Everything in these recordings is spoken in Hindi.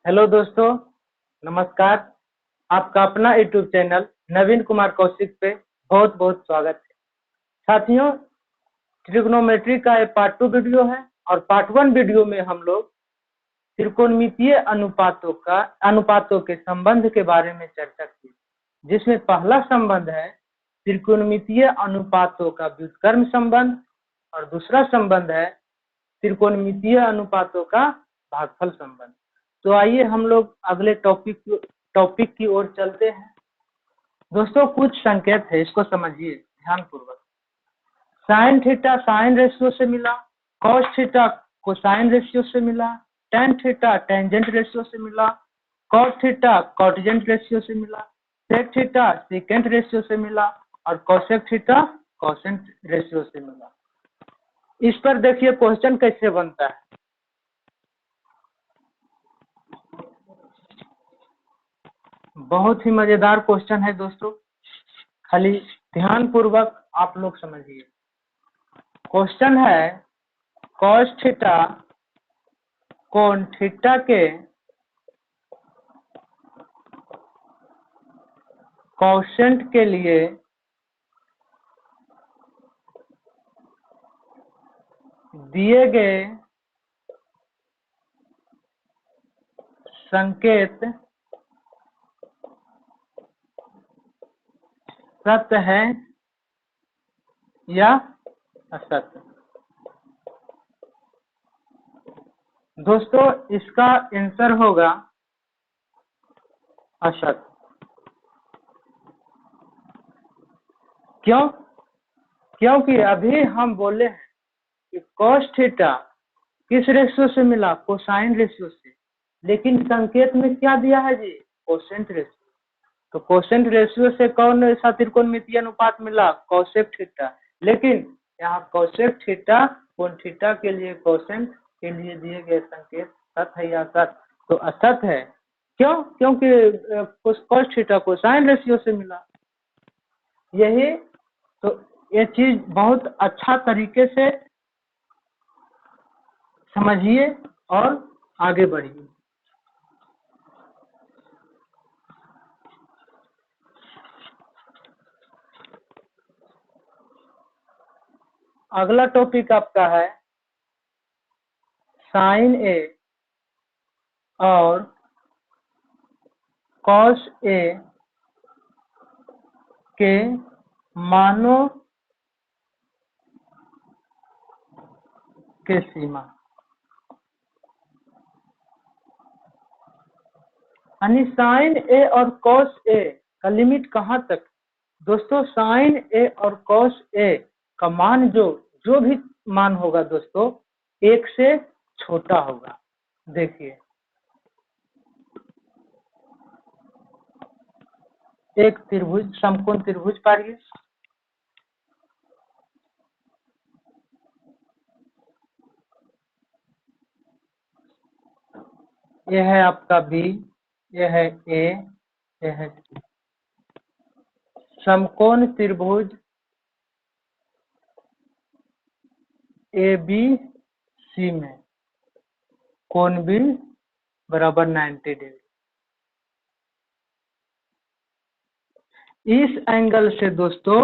हेलो दोस्तों, नमस्कार। आपका अपना यूट्यूब चैनल नवीन कुमार कौशिक पे बहुत बहुत स्वागत है। साथियों, ट्रिग्नोमेट्री का ये पार्ट 2 वीडियो है और पार्ट 1 वीडियो में हम लोग त्रिकोणमितीय अनुपातों के संबंध के बारे में चर्चा की, जिसमें पहला संबंध है त्रिकोणमितीय अनुपातों का व्युत्क्रम संबंध और दूसरा संबंध है त्रिकोणमितीय अनुपातों का भागफल संबंध। तो आइए हम लोग अगले टॉपिक की ओर चलते हैं। दोस्तों, कुछ संकेत है, इसको समझिए ध्यानपूर्वक। साइन थीटा साइन रेशियो से मिला, कॉस थीटा कोसाइन रेशियो से मिला, टेन थीटा टेंजेंट रेशियो से मिला, कॉट थीटा कॉटजेंट रेशियो से मिला, सेक थीटा सेकेंट रेशियो से मिला और कोसेक थीटा कोसेंट रेशियो से मिला। इस पर देखिए क्वेश्चन कैसे बनता है। बहुत ही मजेदार क्वेश्चन है दोस्तों, खाली ध्यान पूर्वक आप लोग समझिए। क्वेश्चन है कॉस थीटा कोण थीटा के कोसेंट के लिए दिए गए संकेत सत्य है या असत्य। दोस्तों, इसका आंसर होगा असत्य। क्यों? क्योंकि अभी हम बोले हैं कि कॉस थीटा किस रेशियो से मिला? कोसाइन रेशियो से। लेकिन संकेत में क्या दिया है जी? Cosecant ratio. तो कोसेंट रेशियो से कौन सा त्रिकोणमितीय अनुपात मिला? Cosec theta. लेकिन यहाँ कोसेक थीटा कोण थीटा के लिए कोसेंट के लिए दिए गए संकेत सत्य है या असत्य? तो असत्य है। क्यों? क्योंकि कॉस थीटा कोसाइन रेशियो से मिला। यही तो ये चीज बहुत अच्छा तरीके से समझिए और आगे बढ़िए। अगला टॉपिक आपका है साइन ए और कॉस ए के मानों के सीमा, यानी साइन ए और कॉस ए का लिमिट कहाँ तक? दोस्तों, साइन ए और कॉस ए का मान जो भी मान होगा दोस्तों, 1 से छोटा होगा। देखिए, एक त्रिभुज समकोण त्रिभुज पाइए। यह है आपका बी, यह है ए, यह है सी। समकोण त्रिभुज ए बी सी में कोण बी बराबर 90 डिग्री। इस एंगल से दोस्तों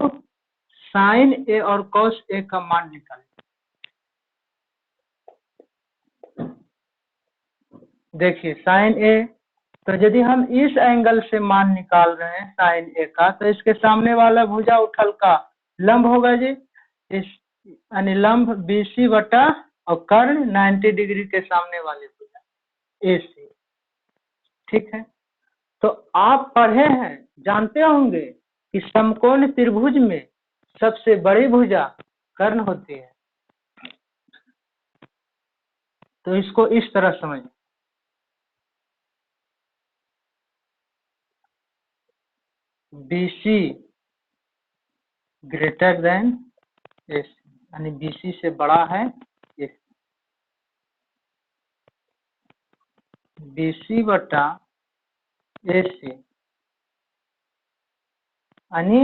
साइन ए और कॉस ए का मान निकालें। देखिए साइन ए, तो यदि हम इस एंगल से मान निकाल रहे हैं साइन ए का, तो इसके सामने वाला भुजा उठल का लंब होगा जी, इस यानी लंब बीसी बटा और कर्ण 90 डिग्री के सामने वाले भुजा ए सी। ठीक है, तो आप पढ़े हैं, जानते होंगे कि समकोण त्रिभुज में सबसे बड़ी भुजा कर्ण होती है। तो इसको इस तरह समझ, BC ग्रेटर देन AC, यानी BC से बड़ा है AC। BC बटा AC, यानी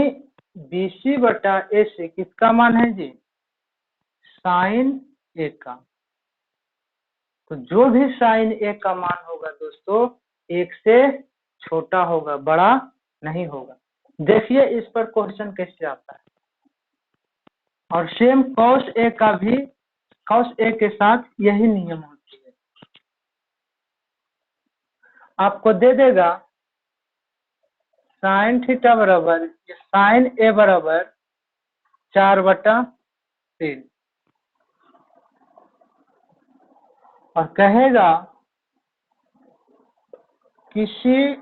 BC बटा AC किसका मान है जी? साइन ए का। तो जो भी साइन ए का मान होगा दोस्तों 1 से छोटा होगा, बड़ा नहीं होगा। देखिए इस पर क्वेश्चन कैसे आता है। और सेम कॉस ए का भी कॉस ए के साथ यही नियम होती है। आपको दे देगा साइन थीटा बराबर साइन ए बराबर 4/3 और कहेगा किसी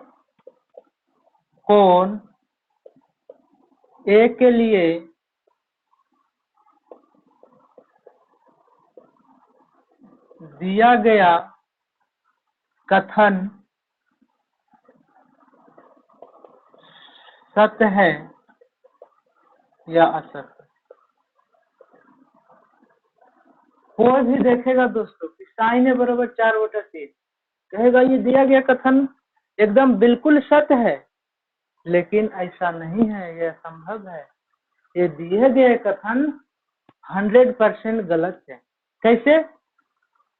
कोण ए के लिए दिया गया कथन सत्य है या असत्य। कोई भी देखेगा दोस्तों कि साइन ए बराबर 4/3 कहेगा ये दिया गया कथन एकदम बिल्कुल सत्य है, लेकिन ऐसा नहीं है, यह संभव है। ये दिए गए कथन 100% गलत है। कैसे?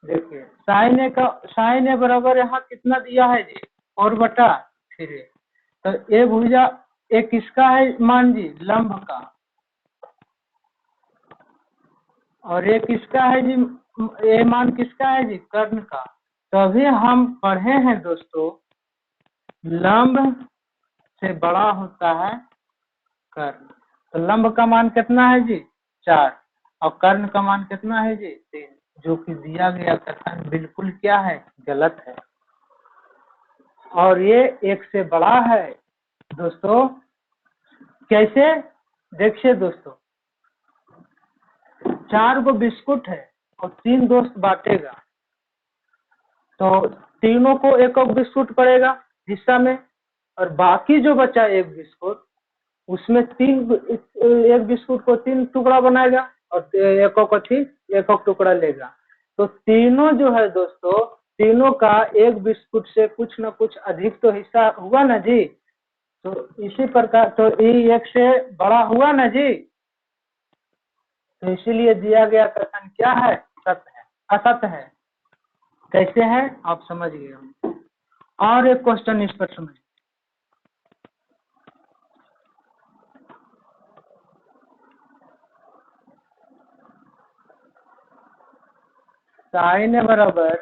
देखिए साइन ए बराबर यहाँ कितना दिया है जी 4/3। तो ए भुजा ए किसका है मान जी? लंब का। और ये किसका है जी? ए मान किसका है जी? कर्ण का। तो अभी हम पढ़े हैं दोस्तों लंब से बड़ा होता है कर्ण। तो लंब का मान कितना है जी? 4 और कर्ण का मान कितना है जी? 3, जो कि दिया गया कथन बिल्कुल क्या है? गलत है। और ये 1 से बड़ा है दोस्तों। कैसे? देखिए दोस्तों 4 गो बिस्कुट है और 3 दोस्त बांटेगा, तो तीनों को एक बिस्कुट पड़ेगा हिस्सा में, और बाकी जो बचा एक बिस्कुट उसमें एक बिस्कुट को 3 टुकड़ा बनाएगा और एक टुकड़ा लेगा। तो तीनों जो है दोस्तों तीनों का एक बिस्कुट से कुछ न कुछ अधिक तो हिस्सा हुआ ना जी। तो इसी प्रकार तो ये 1 से बड़ा हुआ ना जी। तो इसीलिए दिया गया कथन क्या है? सत्य है, असत्य है। कैसे है आप समझ गए होंगे। और एक क्वेश्चन इस पर समझ। साइन ए बराबर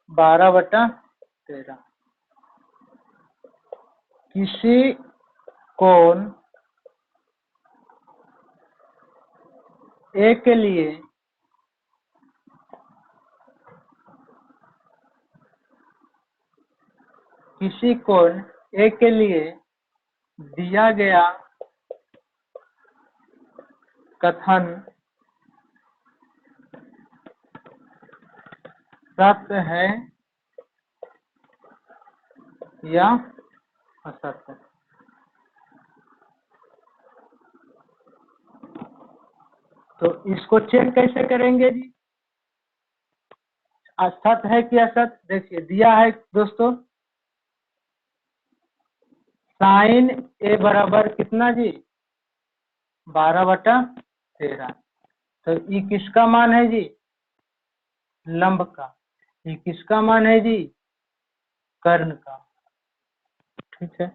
12/13 किसी कोण ए के लिए दिया गया कथन सत्य है या असत्य। तो इसको चेक कैसे करेंगे जी? असत्य है कि असत्य? देखिए दिया है दोस्तों साइन ए बराबर कितना जी? 12/13। तो ये किसका मान है जी? लंब का। ये किसका मान है जी? कर्ण का। ठीक है।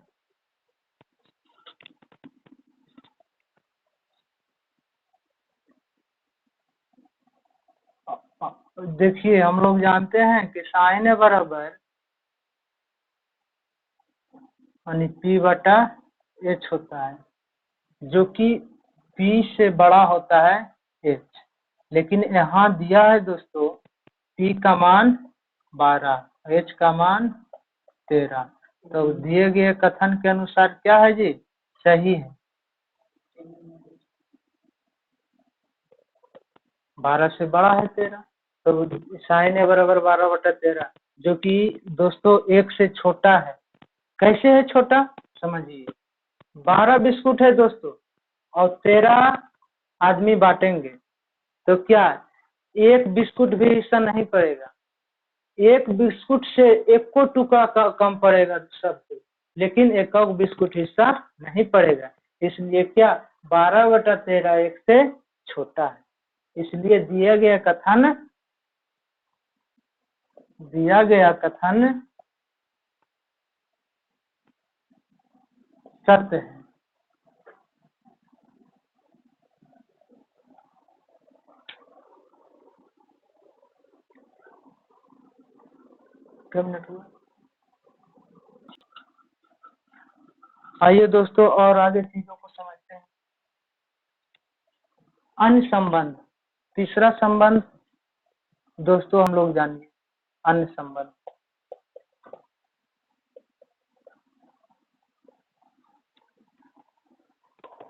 देखिए हम लोग जानते हैं कि साइन ए बराबर यानी P/H होता है, जो कि P से बड़ा होता है H। लेकिन यहाँ दिया है दोस्तों P का मान 12, H का मान 13। तो दिए गए कथन के अनुसार क्या है जी? सही है। 12 से बड़ा है 13। तो साइन ए बराबर 12/13, जो कि दोस्तों 1 से छोटा है। कैसे है छोटा? समझिए 12 बिस्कुट है दोस्तों और 13 आदमी बांटेंगे, तो क्या एक बिस्कुट भी हिस्सा नहीं पड़ेगा? एक बिस्कुट से एक को टुकड़ा कम पड़ेगा सबको, लेकिन एक बिस्कुट हिस्सा नहीं पड़ेगा। इसलिए क्या 12/13 1 से छोटा है। इसलिए दिया गया कथन दिया गया कथन सत्य है। क्या मिनट हुआ? आइए दोस्तों और आगे चीजों को समझते हैं। अन्य संबंध, तीसरा संबंध दोस्तों हम लोग जानिए अन्य संबंध।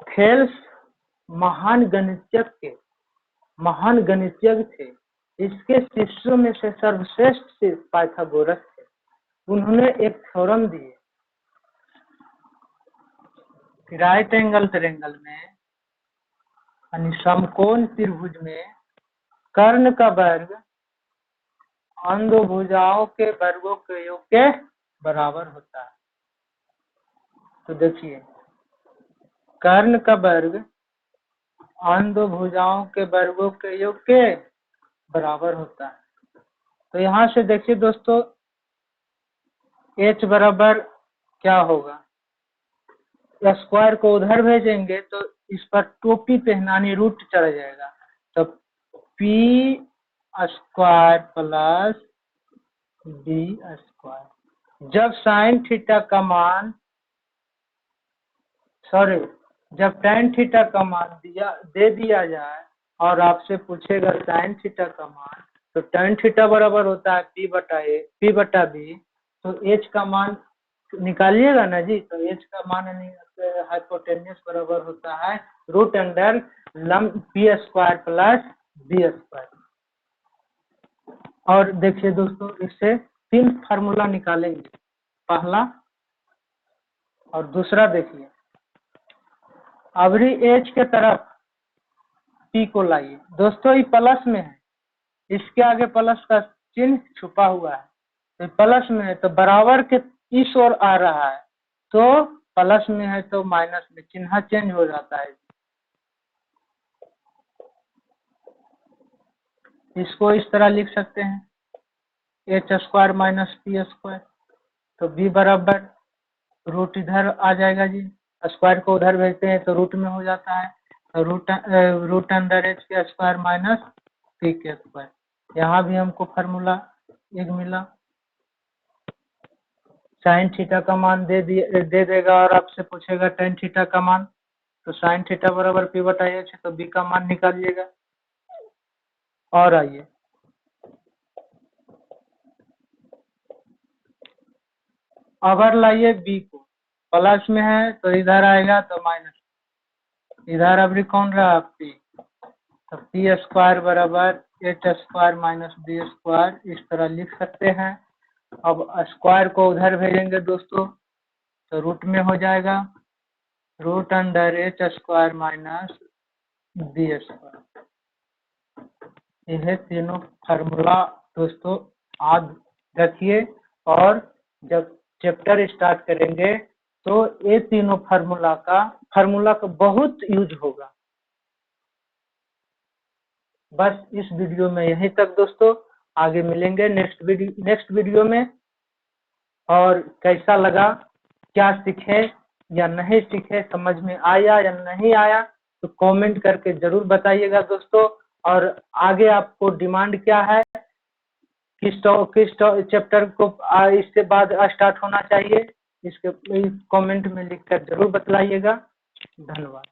थेल्स महान गणितज्ञ थे। इसके शिष्यों में से सर्वश्रेष्ठ पाइथागोरस थे। उन्होंने एक थ्योरम दिए, राइट एंगल ट्रायंगल में यानी समकोण त्रिभुज में कर्ण का वर्ग अन्य दो भुजाओं के वर्गों के योग के बराबर होता है। तो देखिए, कर्ण का वर्ग अन्य दो भुजाओं के वर्गों के योग के बराबर होता है। तो यहाँ से देखिए दोस्तों, h बराबर क्या होगा, स्क्वायर को उधर भेजेंगे तो इस पर टोपी पहनानी रूट चढ़ जाएगा। तो p square plus b square. जब साइन थीटा का मान जब tan थीटा का मान दे दिया जाए और आपसे पूछेगा साइन थीटा का मान, तो tan थीटा बराबर होता है p बटा b। तो h का मान निकालिएगा ना जी, तो h का मान हाइपोटेन्यूस बराबर होता है रूट अंडर लंब p square plus b square. और देखिए दोस्तों, इससे 3 फार्मूला निकालेंगे। पहला और दूसरा देखिए, अबरी h के तरफ p को लाइए। दोस्तों ये प्लस में है, इसके आगे प्लस का चिन्ह छुपा हुआ है, तो प्लस में है तो बराबर के इस ओर आ रहा है, तो प्लस में है तो माइनस में चिन्ह चेंज हो जाता है। इसको इस तरह लिख सकते हैं, h square minus p square. तो b बराबर रूट इधर आ जाएगा जी, स्क्वायर को उधर भेजते हैं तो रूट में हो जाता है, तो रूट अंडर h के स्क्वायर माइनस p के स्क्वायर। यहाँ भी हमको फार्मूला एक मिला। साइन थीटा का मान दे देगा और आपसे पूछेगा टेन थीटा का मान, तो साइन थीटा बराबर p बटा h, तो b का मान निकालिएगा। और आइए, अगर लाइए b को, प्लस में है तो इधर आएगा तो माइनस, इधर अभी कौन रहा p, तो p स्क्वायर बराबर h square minus b square, इस तरह लिख सकते हैं। अब स्क्वायर को उधर भेजेंगे दोस्तों तो रूट में हो जाएगा, root under h square minus b square. यह तीनों फार्मूला दोस्तों याद रखिए, और जब चैप्टर स्टार्ट करेंगे तो ये तीनों फार्मूला का बहुत यूज होगा। बस इस वीडियो में यहीं तक दोस्तों, आगे मिलेंगे नेक्स्ट वीडियो में। और कैसा लगा, क्या सीखे या नहीं सीखे, समझ में आया या नहीं आया, तो कमेंट करके जरूर बताइएगा दोस्तों। और आगे आपको डिमांड क्या है, किस चैप्टर को इसके बाद स्टार्ट होना चाहिए, इसके कमेंट में लिखकर जरूर बतलाइएगा। धन्यवाद।